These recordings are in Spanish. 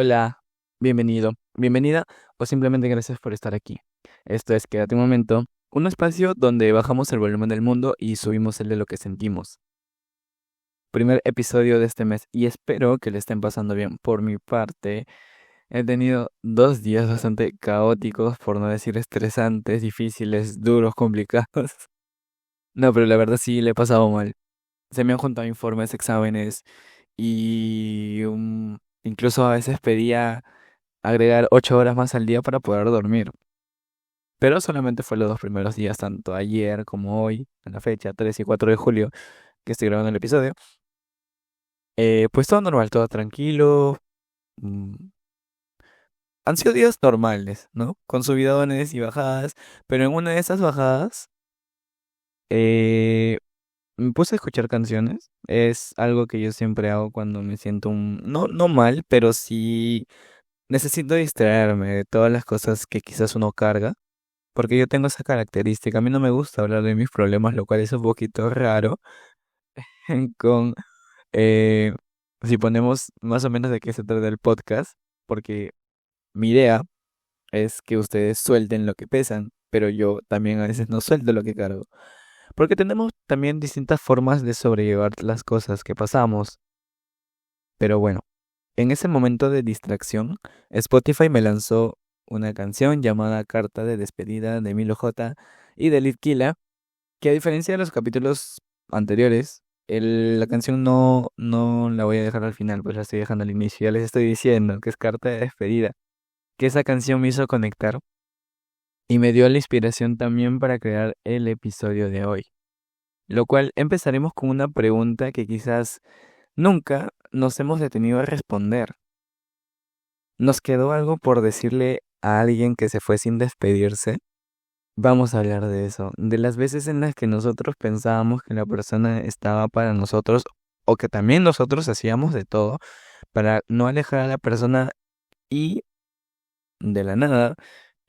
Hola, bienvenido, bienvenida o simplemente gracias por estar aquí. Esto es Quédate un momento, un espacio donde bajamos el volumen del mundo y subimos el de lo que sentimos. Primer episodio de este mes y espero que le estén pasando bien. Por mi parte, he tenido 2 días bastante caóticos, por no decir estresantes, difíciles, duros, complicados. No, pero la verdad sí le he pasado mal. Se me han juntado informes, exámenes y incluso a veces pedía agregar 8 horas más al día para poder dormir. Pero solamente fue los 2 primeros días, tanto ayer como hoy, en la fecha 3 y 4 de julio, que estoy grabando el episodio. Pues todo normal, todo tranquilo. mm, Han sido días normales, ¿no? Con subidones y bajadas. Pero en una de esas bajadas, me puse a escuchar canciones. Es algo que yo siempre hago cuando me siento no mal, pero sí necesito distraerme de todas las cosas que quizás uno carga. Porque yo tengo esa característica. A mí no me gusta hablar de mis problemas, lo cual es un poquito raro. Con, eh, si ponemos más o menos de qué se trata el podcast, porque mi idea es que ustedes suelten lo que pesan, pero yo también a veces no suelto lo que cargo. Porque tenemos también distintas formas de sobrellevar las cosas que pasamos. Pero bueno, en ese momento de distracción, Spotify me lanzó una canción llamada Carta de Despedida de Milo J y de Litkila, que a diferencia de los capítulos anteriores, la canción no la voy a dejar al final, pues la estoy dejando al inicio. Ya les estoy diciendo que es Carta de Despedida, que esa canción me hizo conectar y me dio la inspiración también para crear el episodio de hoy. Lo cual empezaremos con una pregunta que quizás nunca nos hemos detenido a responder. ¿Nos quedó algo por decirle a alguien que se fue sin despedirse? Vamos a hablar de eso, de las veces en las que nosotros pensábamos que la persona estaba para nosotros o que también nosotros hacíamos de todo para no alejar a la persona y de la nada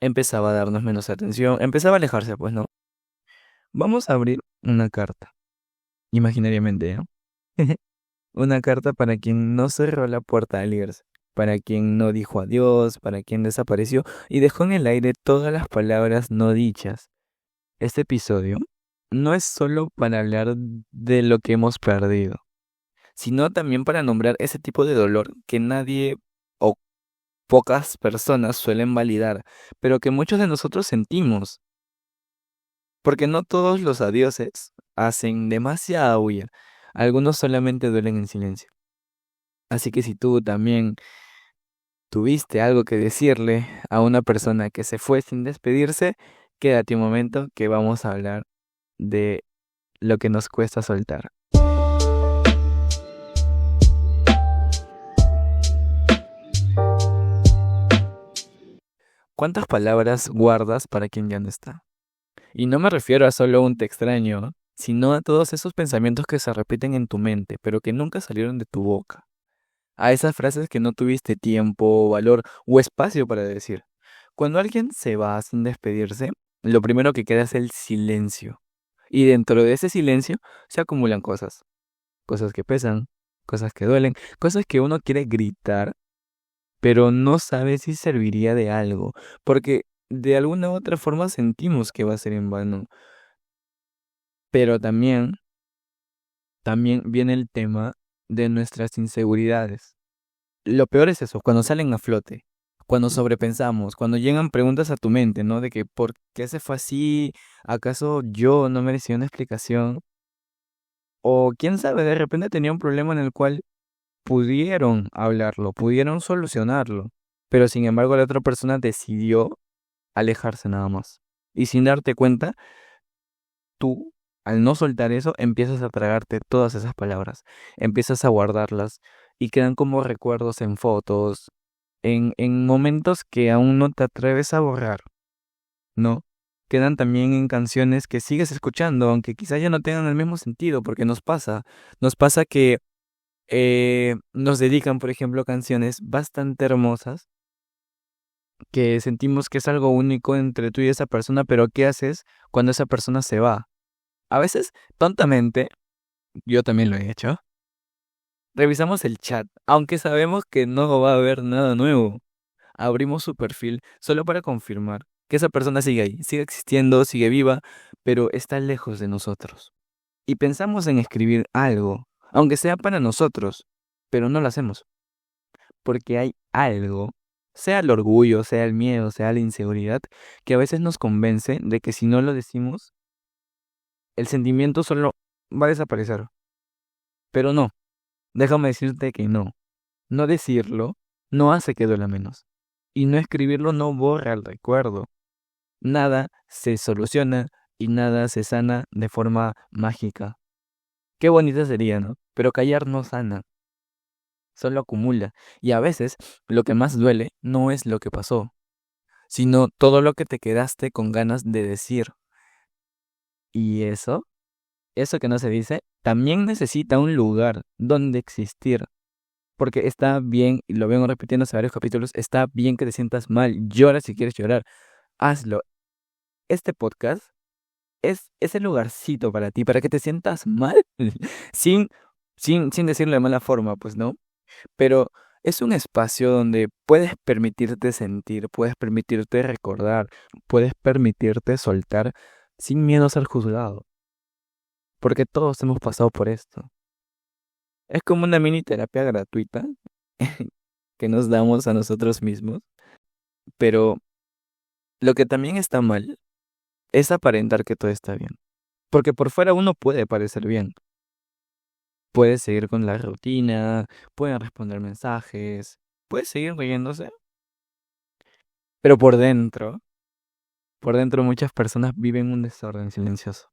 empezaba a darnos menos atención, empezaba a alejarse, pues no. Vamos a abrir una carta, imaginariamente, ¿no? Una carta para quien no cerró la puerta al irse, para quien no dijo adiós, para quien desapareció y dejó en el aire todas las palabras no dichas. Este episodio no es solo para hablar de lo que hemos perdido, sino también para nombrar ese tipo de dolor que nadie o pocas personas suelen validar, pero que muchos de nosotros sentimos, porque no todos los adioses hacen demasiada bulla, algunos solamente duelen en silencio. Así que si tú también tuviste algo que decirle a una persona que se fue sin despedirse, quédate un momento que vamos a hablar de lo que nos cuesta soltar. ¿Cuántas palabras guardas para quien ya no está? Y no me refiero a solo un te extraño, sino a todos esos pensamientos que se repiten en tu mente, pero que nunca salieron de tu boca. A esas frases que no tuviste tiempo, valor o espacio para decir. Cuando alguien se va sin despedirse, lo primero que queda es el silencio. Y dentro de ese silencio se acumulan cosas. Cosas que pesan, cosas que duelen, cosas que uno quiere gritar pero no sabe si serviría de algo, porque de alguna u otra forma sentimos que va a ser en vano. Pero también viene el tema de nuestras inseguridades. Lo peor es eso, cuando salen a flote, cuando sobrepensamos, cuando llegan preguntas a tu mente, ¿no? De que ¿por qué se fue así? ¿Acaso yo no merecía una explicación? O quién sabe, de repente tenía un problema en el cual pudieron hablarlo, pudieron solucionarlo, pero sin embargo la otra persona decidió alejarse nada más. Y sin darte cuenta, tú, al no soltar eso, empiezas a tragarte todas esas palabras, empiezas a guardarlas y quedan como recuerdos en fotos, en momentos que aún no te atreves a borrar, ¿no? Quedan también en canciones que sigues escuchando, aunque quizá ya no tengan el mismo sentido, porque nos pasa que nos dedican, por ejemplo, canciones bastante hermosas que sentimos que es algo único entre tú y esa persona, pero ¿qué haces cuando esa persona se va? A veces, tontamente, yo también lo he hecho, Revisamos el chat, aunque sabemos que no va a haber nada nuevo. Abrimos su perfil solo para confirmar que esa persona sigue ahí, sigue existiendo, sigue viva, pero está lejos de nosotros. Y pensamos en escribir algo, aunque sea para nosotros, pero no lo hacemos, porque hay algo, sea el orgullo, sea el miedo, sea la inseguridad, que a veces nos convence de que si no lo decimos, el sentimiento solo va a desaparecer. Pero no, déjame decirte que no. No decirlo no hace que duela menos. Y no escribirlo no borra el recuerdo. Nada se soluciona y nada se sana de forma mágica. Qué bonita sería, ¿no? Pero callar no sana, solo acumula. Y a veces lo que más duele no es lo que pasó, sino todo lo que te quedaste con ganas de decir. Y eso que no se dice, también necesita un lugar donde existir. Porque está bien, y lo vengo repitiendo hace varios capítulos, está bien que te sientas mal, llora si quieres llorar, hazlo. Este podcast es ese lugarcito para ti, para que te sientas mal, sin, sin decirlo de mala forma, pues no. Pero es un espacio donde puedes permitirte sentir, puedes permitirte recordar, puedes permitirte soltar sin miedo a ser juzgado. Porque todos hemos pasado por esto. Es como una mini terapia gratuita que nos damos a nosotros mismos. Pero lo que también está mal es aparentar que todo está bien. Porque por fuera uno puede parecer bien. Puede seguir con la rutina, puede responder mensajes, puede seguir riéndose. Pero por dentro muchas personas viven un desorden silencioso.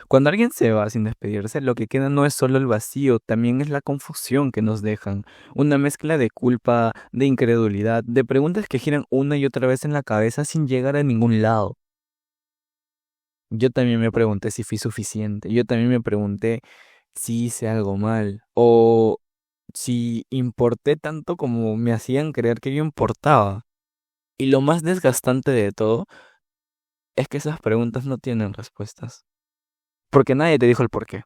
Cuando alguien se va sin despedirse, lo que queda no es solo el vacío, también es la confusión que nos dejan. Una mezcla de culpa, de incredulidad, de preguntas que giran una y otra vez en la cabeza sin llegar a ningún lado. Yo también me pregunté si fui suficiente. Yo también me pregunté si hice algo mal. O si importé tanto como me hacían creer que yo importaba. Y lo más desgastante de todo es que esas preguntas no tienen respuestas. Porque nadie te dijo el porqué.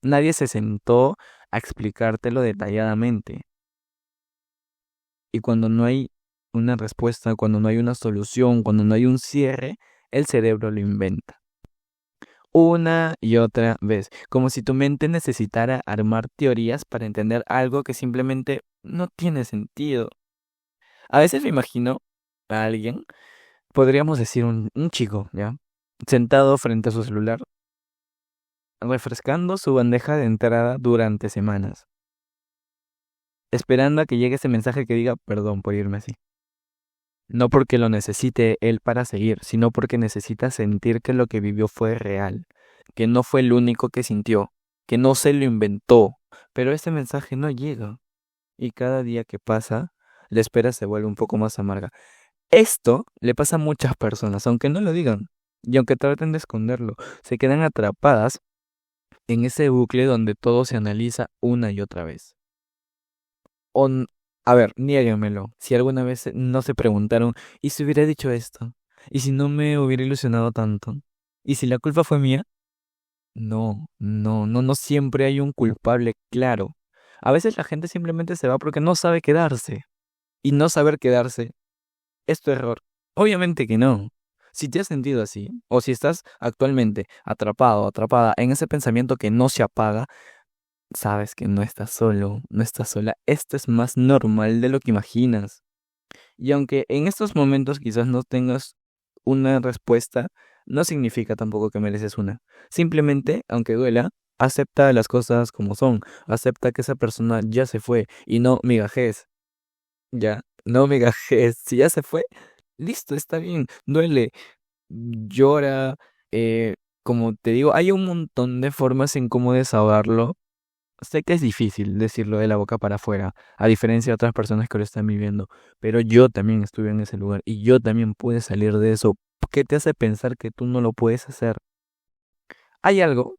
Nadie se sentó a explicártelo detalladamente. Y cuando no hay una respuesta, cuando no hay una solución, cuando no hay un cierre, el cerebro lo inventa. Una y otra vez, como si tu mente necesitara armar teorías para entender algo que simplemente no tiene sentido. A veces me imagino a alguien, podríamos decir un chico, ¿ya? Sentado frente a su celular, refrescando su bandeja de entrada durante semanas, esperando a que llegue ese mensaje que diga perdón por irme así. No porque lo necesite él para seguir, sino porque necesita sentir que lo que vivió fue real, que no fue el único que sintió, que no se lo inventó. Pero ese mensaje no llega. Y cada día que pasa, la espera se vuelve un poco más amarga. Esto le pasa a muchas personas, aunque no lo digan, y aunque traten de esconderlo, se quedan atrapadas en ese bucle donde todo se analiza una y otra vez. O, a ver, niéguenmelo. Si alguna vez no se preguntaron, ¿y si hubiera dicho esto? ¿Y si no me hubiera ilusionado tanto? ¿Y si la culpa fue mía? No siempre hay un culpable claro. A veces la gente simplemente se va porque no sabe quedarse. Y no saber quedarse es tu error. Obviamente que no. Si te has sentido así, o si estás actualmente atrapado o atrapada en ese pensamiento que no se apaga, sabes que no estás solo, no estás sola. Esto es más normal de lo que imaginas. Y aunque en estos momentos quizás no tengas una respuesta, no significa tampoco que mereces una. Simplemente, aunque duela, acepta las cosas como son. Acepta que esa persona ya se fue y no migajes. Ya, no migajes. Si ya se fue, listo, está bien. Duele, llora. eh, Como te digo, hay un montón de formas en cómo desahogarlo. Sé que es difícil decirlo de la boca para afuera, a diferencia de otras personas que lo están viviendo, pero yo también estuve en ese lugar y yo también pude salir de eso. ¿Qué te hace pensar que tú no lo puedes hacer? Hay algo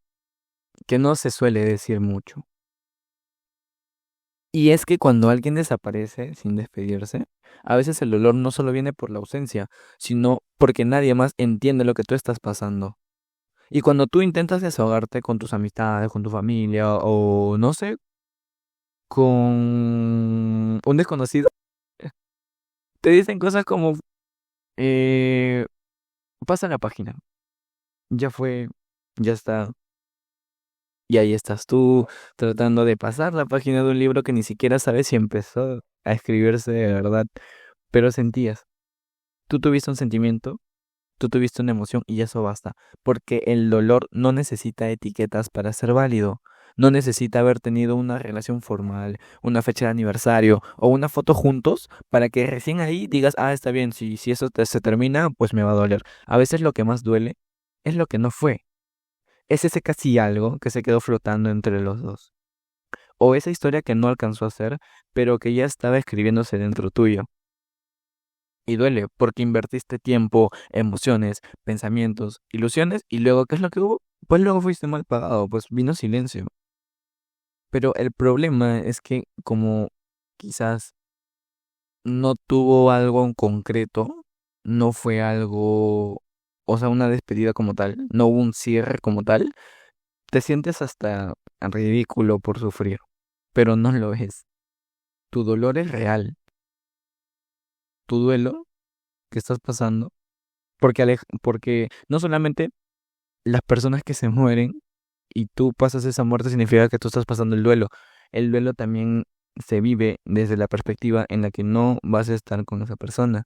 que no se suele decir mucho, y es que cuando alguien desaparece sin despedirse, a veces el dolor no solo viene por la ausencia, sino porque nadie más entiende lo que tú estás pasando. Y cuando tú intentas desahogarte con tus amistades, con tu familia o no sé, con un desconocido, te dicen cosas como, eh, pasa la página, ya fue, ya está. Y ahí estás tú tratando de pasar la página de un libro que ni siquiera sabes si empezó a escribirse de verdad, pero sentías. Tú tuviste un sentimiento, tú tuviste una emoción y eso basta, porque el dolor no necesita etiquetas para ser válido. No necesita haber tenido una relación formal, una fecha de aniversario o una foto juntos para que recién ahí digas, ah, está bien, si eso se termina, pues me va a doler. A veces lo que más duele es lo que no fue. Es ese casi algo que se quedó flotando entre los dos. O esa historia que no alcanzó a ser, pero que ya estaba escribiéndose dentro tuyo. Y duele porque invertiste tiempo, emociones, pensamientos, ilusiones y luego, ¿qué es lo que hubo? Pues luego fuiste mal pagado, pues vino silencio. Pero el problema es que como quizás no tuvo algo en concreto, no fue algo, o sea, una despedida como tal, no hubo un cierre como tal, te sientes hasta ridículo por sufrir, pero no lo es. Tu dolor es real, tu duelo que estás pasando, porque no solamente las personas que se mueren y tú pasas esa muerte significa que tú estás pasando el duelo también se vive desde la perspectiva en la que no vas a estar con esa persona.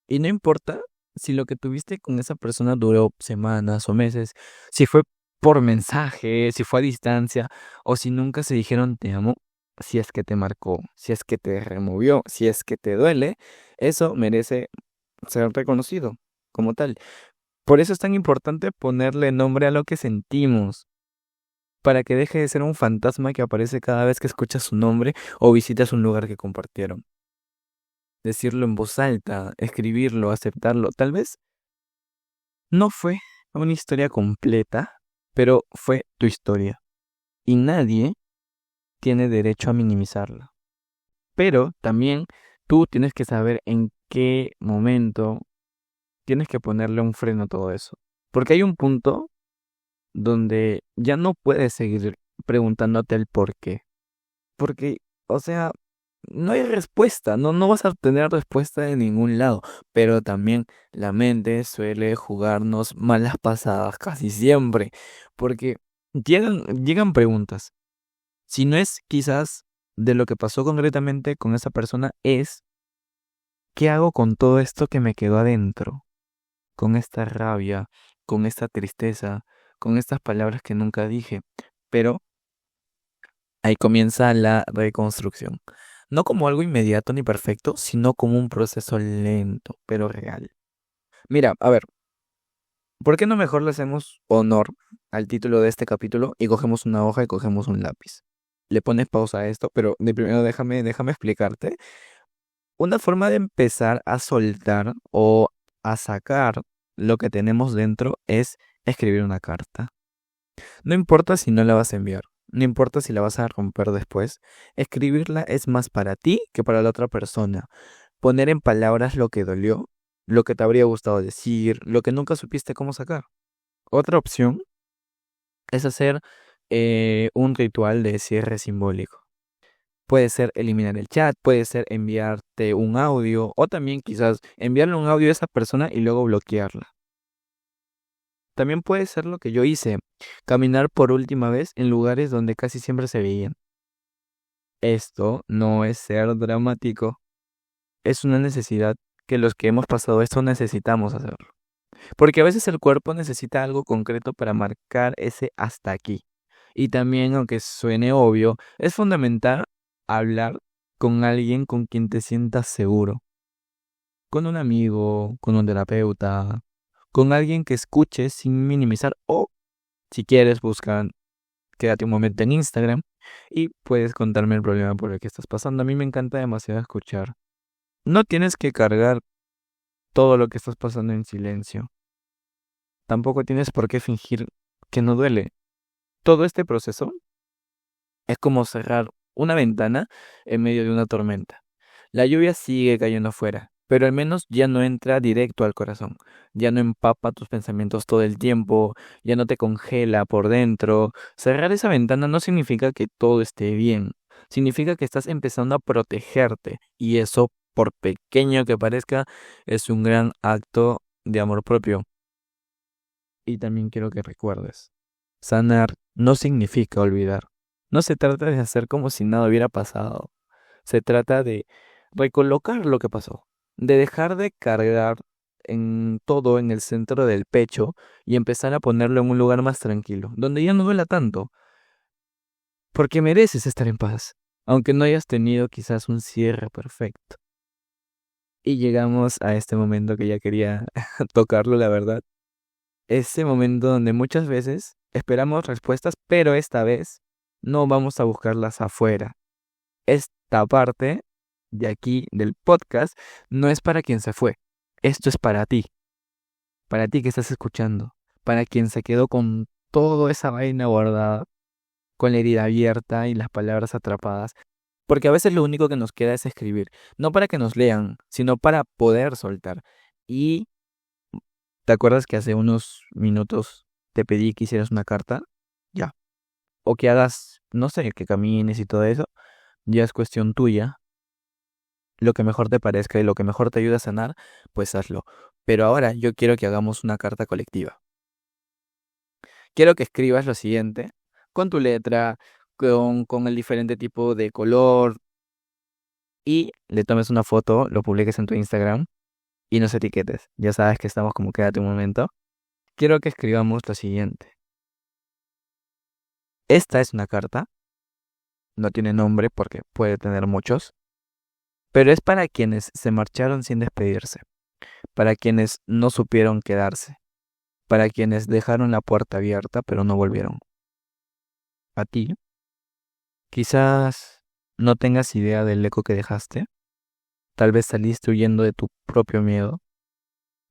Y no importa si lo que tuviste con esa persona duró semanas o meses, si fue por mensaje, si fue a distancia, o si nunca se dijeron te amo, si es que te marcó, si es que te removió, si es que te duele, eso merece ser reconocido como tal. Por eso es tan importante ponerle nombre a lo que sentimos, para que deje de ser un fantasma que aparece cada vez que escuchas su nombre o visitas un lugar que compartieron. Decirlo en voz alta, escribirlo, aceptarlo, tal vez no fue una historia completa, pero fue tu historia. Y nadie tiene derecho a minimizarla. Pero también tú tienes que saber en qué momento tienes que ponerle un freno a todo eso. Porque hay un punto donde ya no puedes seguir preguntándote el por qué. Porque, o sea, no hay respuesta, no vas a obtener respuesta de ningún lado, pero también la mente suele jugarnos malas pasadas casi siempre, porque llegan preguntas. Si no es quizás de lo que pasó concretamente con esa persona, es ¿qué hago con todo esto que me quedó adentro? Con esta rabia, con esta tristeza, con estas palabras que nunca dije. Pero ahí comienza la reconstrucción. No como algo inmediato ni perfecto, sino como un proceso lento, pero real. Mira, a ver, ¿por qué no mejor le hacemos honor al título de este capítulo y cogemos una hoja y cogemos un lápiz? Le pones pausa a esto, pero de primero déjame explicarte. Una forma de empezar a soltar o a sacar lo que tenemos dentro es escribir una carta. No importa si no la vas a enviar, no importa si la vas a romper después, escribirla es más para ti que para la otra persona. Poner en palabras lo que dolió, lo que te habría gustado decir, lo que nunca supiste cómo sacar. Otra opción es hacer un ritual de cierre simbólico. Puede ser eliminar el chat, puede ser enviarte un audio o también quizás enviarle un audio a esa persona y luego bloquearla. También puede ser lo que yo hice, caminar por última vez en lugares donde casi siempre se veían. Esto no es ser dramático, es una necesidad que los que hemos pasado esto necesitamos hacerlo. Porque a veces el cuerpo necesita algo concreto para marcar ese hasta aquí. Y también, aunque suene obvio, es fundamental hablar con alguien con quien te sientas seguro. Con un amigo, con un terapeuta, con alguien que escuche sin minimizar o, si quieres, buscar quédate un momento en Instagram y puedes contarme el problema por el que estás pasando. A mí me encanta demasiado escuchar. No tienes que cargar todo lo que estás pasando en silencio. Tampoco tienes por qué fingir que no duele. Todo este proceso es como cerrar una ventana en medio de una tormenta. La lluvia sigue cayendo afuera pero al menos ya no entra directo al corazón, ya no empapa tus pensamientos todo el tiempo, ya no te congela por dentro. Cerrar esa ventana no significa que todo esté bien, significa que estás empezando a protegerte y eso, por pequeño que parezca, es un gran acto de amor propio. Y también quiero que recuerdes, sanar no significa olvidar. No se trata de hacer como si nada hubiera pasado. Se trata de recolocar lo que pasó, de dejar de cargar en todo en el centro del pecho y empezar a ponerlo en un lugar más tranquilo, donde ya no duela tanto, porque mereces estar en paz, aunque no hayas tenido quizás un cierre perfecto. Y llegamos a este momento que ya quería tocarlo, la verdad. Ese momento donde muchas veces esperamos respuestas, pero esta vez no vamos a buscarlas afuera. Esta parte de aquí del podcast no es para quien se fue. Esto es para ti que estás escuchando, para quien se quedó con toda esa vaina guardada, con la herida abierta y las palabras atrapadas. Porque a veces lo único que nos queda es escribir, no para que nos lean, sino para poder soltar. Y ¿te acuerdas que hace unos minutos te pedí que hicieras una carta? Ya. O que hagas, no sé, que camines y todo eso. Ya es cuestión tuya. Lo que mejor te parezca y lo que mejor te ayude a sanar, pues hazlo. Pero ahora yo quiero que hagamos una carta colectiva. Quiero que escribas lo siguiente, con tu letra, con el diferente tipo de color, y le tomes una foto, lo publiques en tu Instagram y nos etiquetes. Ya sabes que estamos como quédate un momento. Quiero que escribamos lo siguiente. Esta es una carta, no tiene nombre porque puede tener muchos, pero es para quienes se marcharon sin despedirse, para quienes no supieron quedarse, para quienes dejaron la puerta abierta pero no volvieron. A ti, quizás no tengas idea del eco que dejaste, tal vez saliste huyendo de tu propio miedo.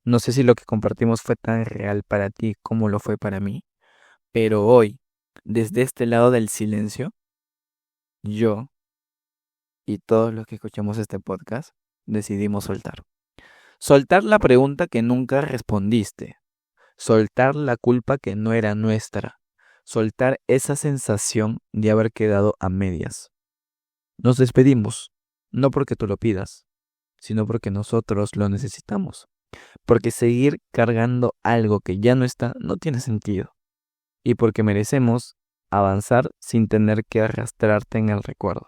No sé si lo que compartimos fue tan real para ti como lo fue para mí, pero hoy, desde este lado del silencio, yo y todos los que escuchamos este podcast decidimos soltar. Soltar la pregunta que nunca respondiste, soltar la culpa que no era nuestra, soltar esa sensación de haber quedado a medias. Nos despedimos, no porque tú lo pidas, sino porque nosotros lo necesitamos. Porque seguir cargando algo que ya no está no tiene sentido. Y porque merecemos avanzar sin tener que arrastrarte en el recuerdo.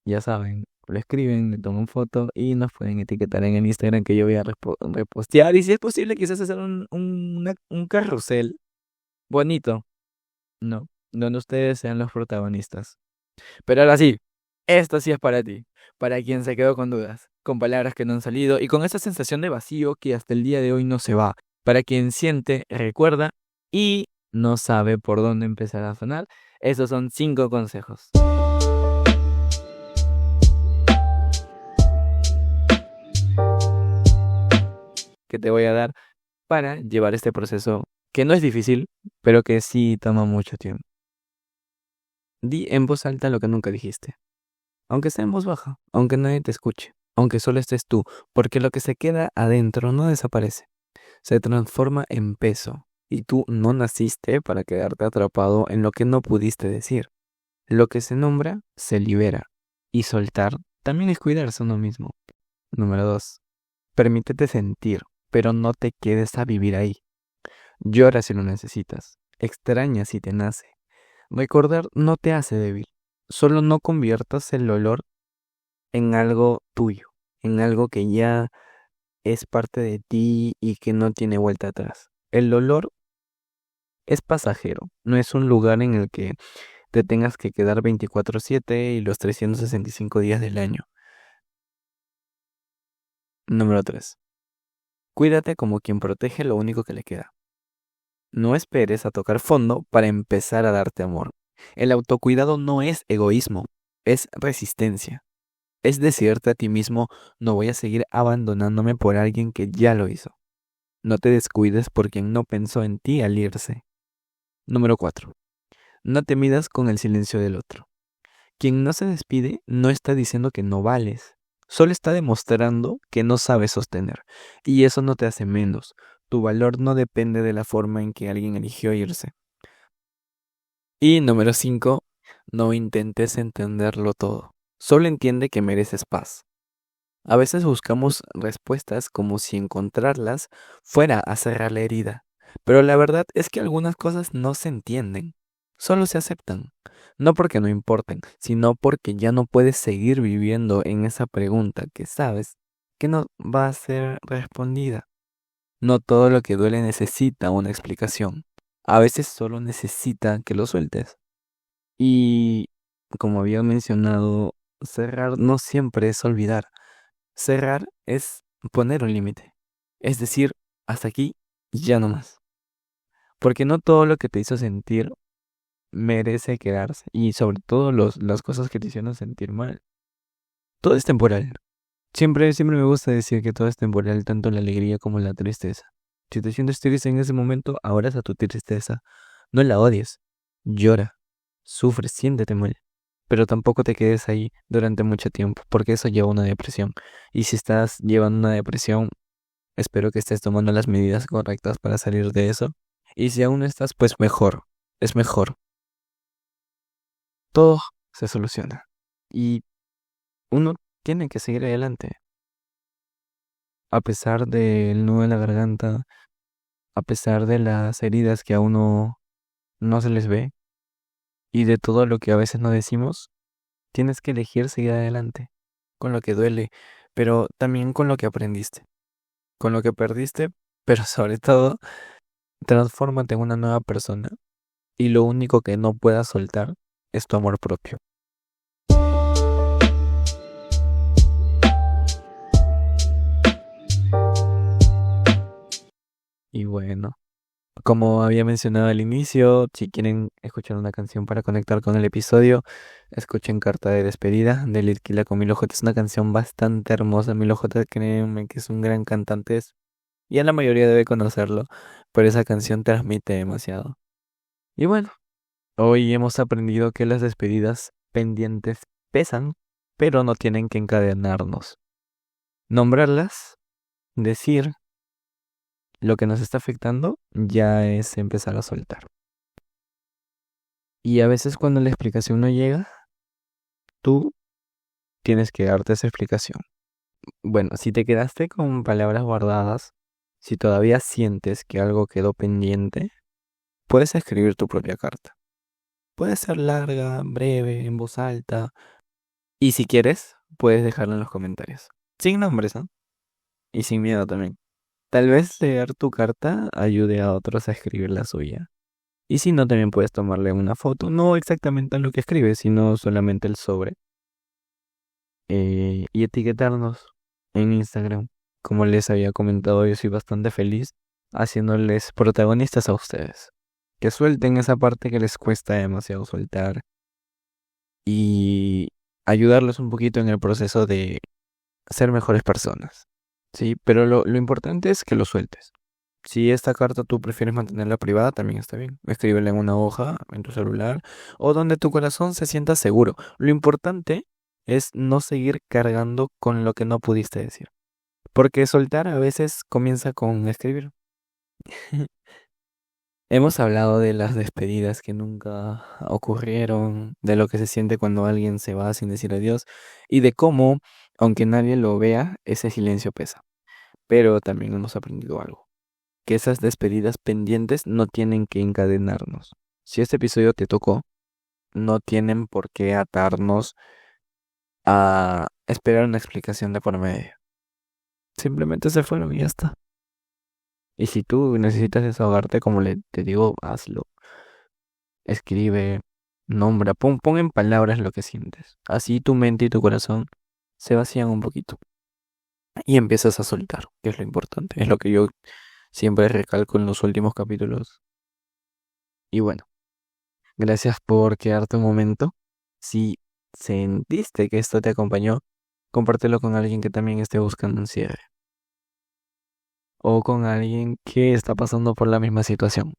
Ya saben, lo escriben, le toman foto y nos pueden etiquetar en el Instagram que yo voy a repostear. Y si es posible, quizás hacer un carrusel bonito, ¿no? Donde ustedes sean los protagonistas. Pero ahora sí, esto sí es para ti, para quien se quedó con dudas, con palabras que no han salido y con esa sensación de vacío que hasta el día de hoy no se va. Para quien siente, recuerda y no sabe por dónde empezar a sonar. Esos son 5 consejos que te voy a dar para llevar este proceso que no es difícil, pero que sí toma mucho tiempo. Di en voz alta lo que nunca dijiste, aunque sea en voz baja, aunque nadie te escuche, aunque solo estés tú, porque lo que se queda adentro no desaparece, se transforma en peso, y tú no naciste para quedarte atrapado en lo que no pudiste decir. Lo que se nombra, se libera, y soltar también es cuidarse a uno mismo. Número 2. Permítete sentir, pero no te quedes a vivir ahí. Llora si lo necesitas, extraña si te nace. Recordar no te hace débil, solo no conviertas el dolor en algo tuyo, en algo que ya es parte de ti y que no tiene vuelta atrás. El dolor es pasajero, no es un lugar en el que te tengas que quedar 24/7 y los 365 días del año. Número 3. Cuídate como quien protege lo único que le queda. No esperes a tocar fondo para empezar a darte amor. El autocuidado no es egoísmo, es resistencia. Es decirte a ti mismo, no voy a seguir abandonándome por alguien que ya lo hizo. No te descuides por quien no pensó en ti al irse. Número 4. No te midas con el silencio del otro. Quien no se despide no está diciendo que no vales, solo está demostrando que no sabes sostener. Y eso no te hace menos. Tu valor no depende de la forma en que alguien eligió irse. Y número 5, no intentes entenderlo todo. Solo entiende que mereces paz. A veces buscamos respuestas como si encontrarlas fuera a cerrar la herida. Pero la verdad es que algunas cosas no se entienden, solo se aceptan. No porque no importen, sino porque ya no puedes seguir viviendo en esa pregunta que sabes que no va a ser respondida. No todo lo que duele necesita una explicación. A veces solo necesita que lo sueltes. Y como había mencionado, cerrar no siempre es olvidar. Cerrar es poner un límite. Es decir, hasta aquí, ya no más. Porque no todo lo que te hizo sentir merece quedarse. Y sobre todo las cosas que te hicieron sentir mal. Todo es temporal. Siempre me gusta decir que todo es temporal, tanto la alegría como la tristeza. Si te sientes triste en ese momento, abraza tu tristeza. No la odies. Llora. Sufre, siéntete mal. Pero tampoco te quedes ahí durante mucho tiempo, porque eso lleva a una depresión. Y si estás llevando una depresión, espero que estés tomando las medidas correctas para salir de eso. Y si aún no estás, pues mejor. Es mejor. Todo se soluciona. Y uno tiene que seguir adelante. A pesar del nudo en la garganta, a pesar de las heridas que a uno no se les ve y de todo lo que a veces no decimos, tienes que elegir seguir adelante. Con lo que duele, pero también con lo que aprendiste. Con lo que perdiste, pero sobre todo, transfórmate en una nueva persona. Y lo único que no puedas soltar es tu amor propio. Y bueno, como había mencionado al inicio, si quieren escuchar una canción para conectar con el episodio, escuchen Carta de Despedida de Litquila con Milo J. Es una canción bastante hermosa. Milo J, créanme que es un gran cantante. Ya la mayoría debe conocerlo, pero esa canción transmite demasiado. Y bueno, hoy hemos aprendido que las despedidas pendientes pesan, pero no tienen que encadenarnos. Nombrarlas, decir lo que nos está afectando, ya es empezar a soltar. Y a veces cuando la explicación no llega, tú tienes que darte esa explicación. Bueno, si te quedaste con palabras guardadas, si todavía sientes que algo quedó pendiente, puedes escribir tu propia carta. Puede ser larga, breve, en voz alta. Y si quieres, puedes dejarlo en los comentarios. Sin nombres, ¿no? Y sin miedo también. Tal vez leer tu carta ayude a otros a escribir la suya. Y si no, también puedes tomarle una foto, no exactamente a lo que escribes, sino solamente el sobre. Y etiquetarnos en Instagram. Como les había comentado, yo soy bastante feliz haciéndoles protagonistas a ustedes. Que suelten esa parte que les cuesta demasiado soltar. Y ayudarlos un poquito en el proceso de ser mejores personas. Sí, pero lo importante es que lo sueltes. Si esta carta tú prefieres mantenerla privada, también está bien. Escríbela en una hoja, en tu celular, o donde tu corazón se sienta seguro. Lo importante es no seguir cargando con lo que no pudiste decir. Porque soltar a veces comienza con escribir. Hemos hablado de las despedidas que nunca ocurrieron, de lo que se siente cuando alguien se va sin decir adiós y de cómo, aunque nadie lo vea, ese silencio pesa. Pero también hemos aprendido algo, que esas despedidas pendientes no tienen que encadenarnos. Si este episodio te tocó, no tienen por qué atarnos a esperar una explicación de por medio. Simplemente se fueron y ya está. Y si tú necesitas desahogarte, como te digo, hazlo. Escribe, nombra, pon en palabras lo que sientes. Así tu mente y tu corazón se vacían un poquito. Y empiezas a soltar, que es lo importante. Es lo que yo siempre recalco en los últimos capítulos. Y bueno, gracias por quedarte un momento. Si sentiste que esto te acompañó, compártelo con alguien que también esté buscando un cierre. O con alguien que está pasando por la misma situación.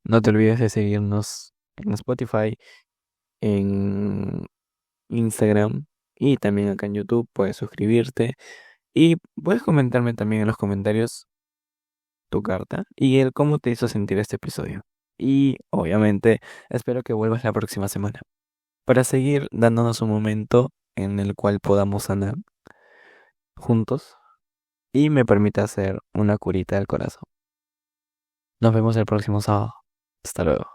No te olvides de seguirnos en Spotify, en Instagram Y también acá en YouTube puedes suscribirte y puedes comentarme también en los comentarios tu carta y el cómo te hizo sentir este episodio. Y obviamente espero que vuelvas la próxima semana para seguir dándonos un momento en el cual podamos sanar juntos y me permita hacer una curita del corazón. Nos vemos el próximo sábado. Hasta luego.